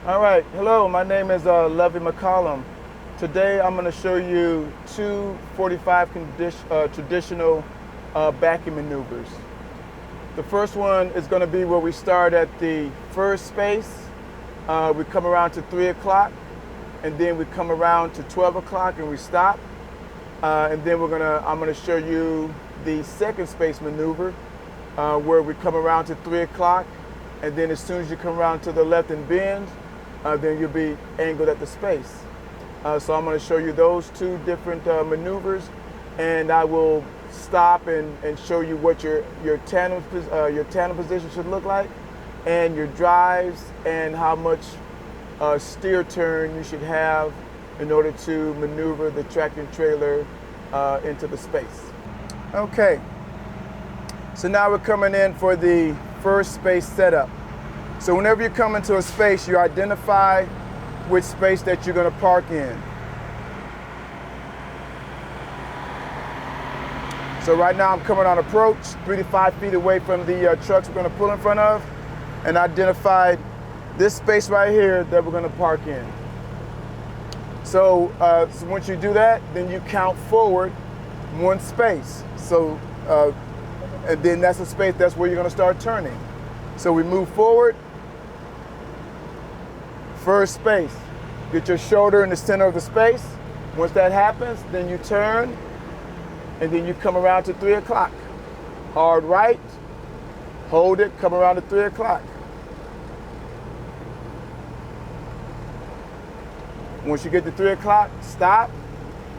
All right, hello, my name is Lovey McCollum. Today I'm going to show you two 45 traditional backing maneuvers. The first one is going to be where we start at the first space. We come around to 3 o'clock, and then we come around to 12 o'clock and we stop. And then I'm going to show you the second space maneuver where we come around to 3 o'clock, and then as soon as you come around to the left and bend, then you'll be angled at the space. So I'm going to show you those two different maneuvers, and I will stop and show you what your tandem position should look like, and your drives, and how much steer turn you should have in order to maneuver the tractor trailer into the space. Okay, so now we're coming in for the first space setup. So whenever you come into a space, you identify which space that you're going to park in. So right now I'm coming on approach, 3 to 5 feet away from the trucks we're going to pull in front of, and identified this space right here that we're going to park in. So once you do that, then you count forward one space. So and then that's the space, that's where you're going to start turning. So we move forward. First space, get your shoulder in the center of the space. Once that happens, then you turn, and then you come around to 3 o'clock. Hard right, hold it, come around to 3 o'clock. Once you get to 3 o'clock, stop,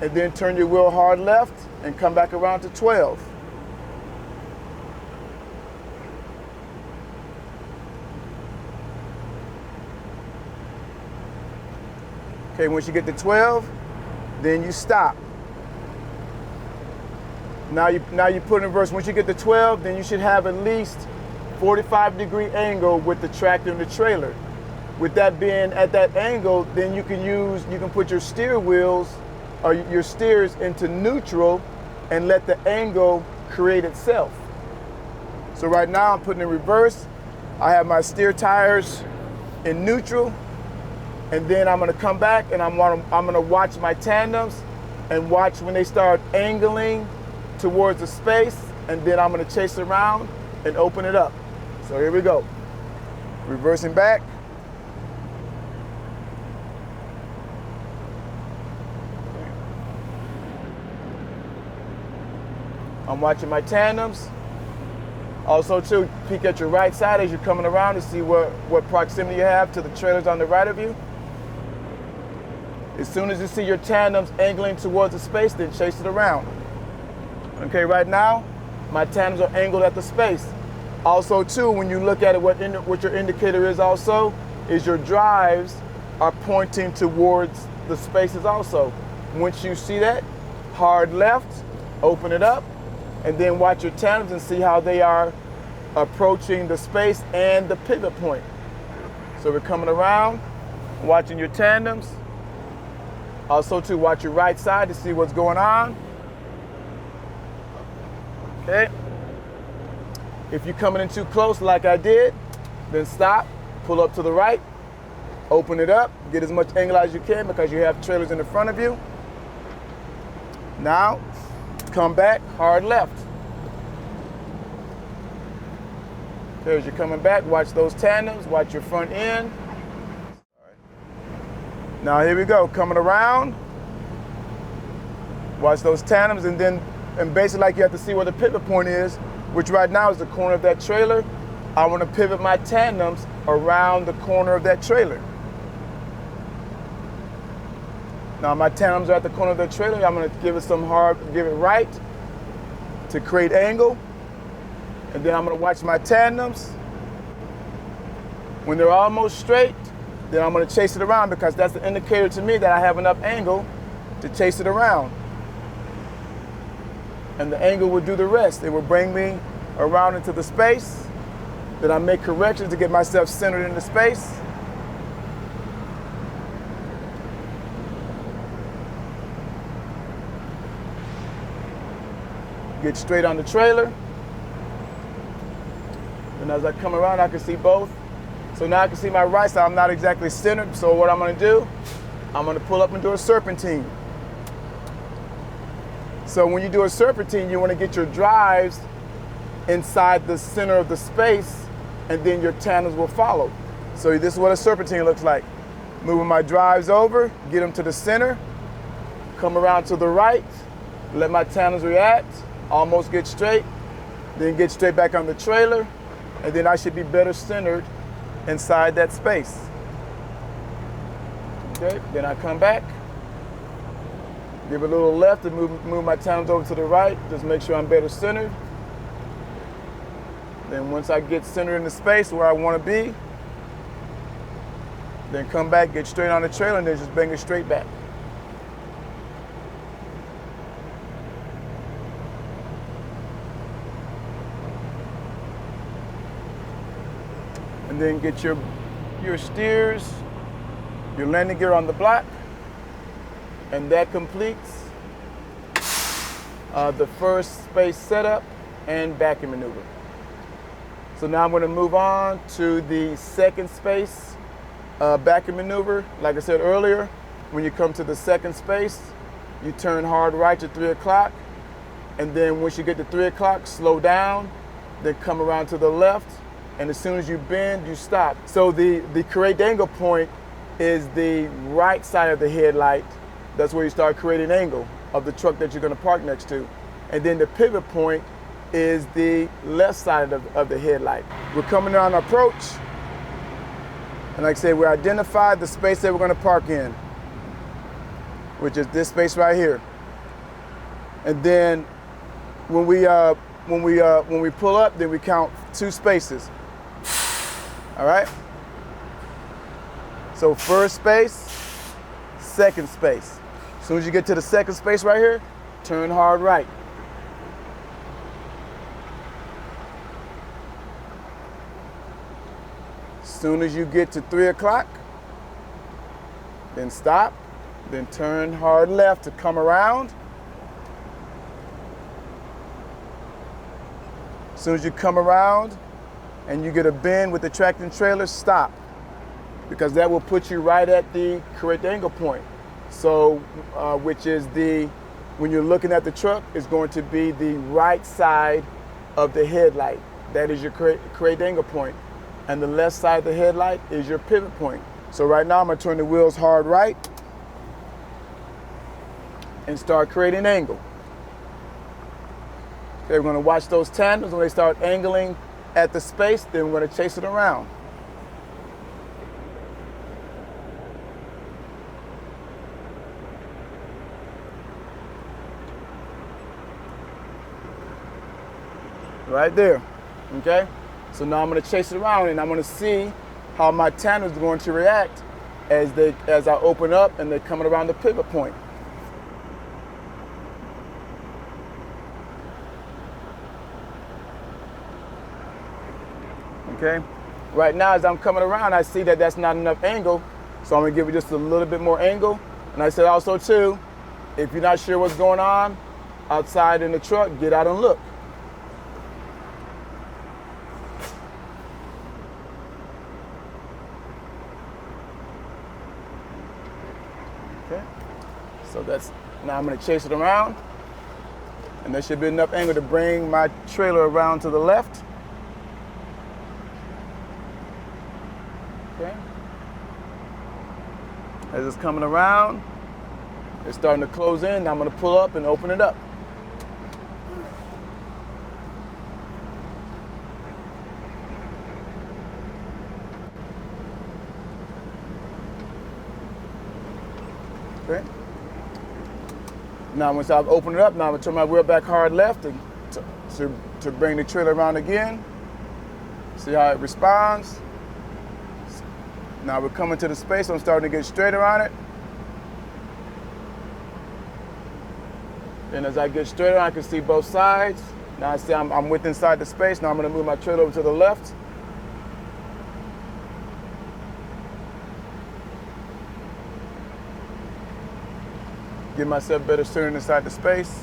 and then turn your wheel hard left and come back around to 12. Okay, once you get to 12, then you stop. Now you put in reverse. Once you get to 12, then you should have at least 45-degree angle with the tractor and the trailer. With that being at that angle, then you can put your steer wheels or your steers into neutral and let the angle create itself. So right now I'm putting in reverse. I have my steer tires in neutral. And then I'm going to come back and I'm going to watch my tandems and watch when they start angling towards the space, and then I'm going to chase around and open it up. So here we go. Reversing back. I'm watching my tandems. Also too, peek at your right side as you're coming around to see what proximity you have to the trailers on the right of you. As soon as you see your tandems angling towards the space, then chase it around. Okay, right now, my tandems are angled at the space. Also too, when you look at it, what your indicator is also, is your drives are pointing towards the spaces also. Once you see that, hard left, open it up, and then watch your tandems and see how they are approaching the space and the pivot point. So we're coming around, watching your tandems. Also to watch your right side to see what's going on. Okay. If you're coming in too close like I did, then stop, pull up to the right, open it up, get as much angle as you can because you have trailers in the front of you. Now, come back, hard left. Okay, as you're coming back, watch those tandems, watch your front end. Now here we go, coming around, watch those tandems, and basically like you have to see where the pivot point is, which right now is the corner of that trailer. I want to pivot my tandems around the corner of that trailer. Now my tandems are at the corner of the trailer. I'm going to give it right to create angle, and then I'm going to watch my tandems. When they're almost straight, then I'm going to chase it around because that's the indicator to me that I have enough angle to chase it around. And the angle will do the rest. It will bring me around into the space. Then I make corrections to get myself centered in the space. Get straight on the trailer. And as I come around, I can see both So now I can see my right side. I'm not exactly centered. So what I'm gonna do, I'm gonna pull up and do a serpentine. So when you do a serpentine, you wanna get your drives inside the center of the space, and then your tandem will follow. So this is what a serpentine looks like. Moving my drives over, get them to the center, come around to the right, let my tandems react, almost get straight, then get straight back on the trailer, and then I should be better centered inside that space. Okay, then I come back, give a little left and move my tandems over to the right, just make sure I'm better centered. Then once I get centered in the space where I want to be, then come back, get straight on the trailer, and then just bring it straight back. And then get your steers, your landing gear on the block, and that completes the first space setup and backing maneuver. So now I'm going to move on to the second space backing maneuver. Like I said earlier, when you come to the second space, you turn hard right to 3 o'clock, and then once you get to 3 o'clock, slow down, then come around to the left, and as soon as you bend, you stop. So the create angle point is the right side of the headlight. That's where you start creating angle of the truck that you're going to park next to. And then the pivot point is the left side of the headlight. We're coming on approach, and like I said, we identified the space that we're going to park in, which is this space right here. And then when we pull up, then we count 2 spaces. All right? So first space, second space. As soon as you get to the second space right here, turn hard right. As soon as you get to 3 o'clock, then stop, then turn hard left to come around. As soon as you come around and you get a bend with the tractor trailer, stop, because that will put you right at the correct angle point. So, which is when you're looking at the truck, is going to be the right side of the headlight. That is your correct angle point. And the left side of the headlight is your pivot point. So right now I'm gonna turn the wheels hard right and start creating angle. Okay, we're gonna watch those tandems. When they start angling at the space, then we're gonna chase it around. Right there, okay? So now I'm gonna chase it around, and I'm gonna see how my tandem is going to react as I open up and they're coming around the pivot point. Okay, right now as I'm coming around, I see that that's not enough angle, so I'm gonna give it just a little bit more angle. And I said also too, if you're not sure what's going on outside in the truck, get out and look. Okay, so now I'm gonna chase it around, and there should be enough angle to bring my trailer around to the left. Okay. As it's coming around, it's starting to close in. Now I'm gonna pull up and open it up. Okay. Now once I've opened it up, now I'm gonna turn my wheel back hard left and to bring the trailer around again. See how it responds. Now we're coming to the space, I'm starting to get straighter on it. And as I get straighter, I can see both sides. Now I see I'm within inside the space. Now I'm gonna move my trailer over to the left. Give myself better steering inside the space.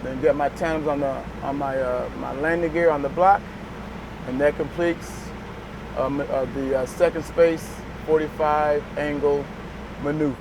Then get my tandems on my landing gear on the block, and that completes the second space 45 angle maneuver.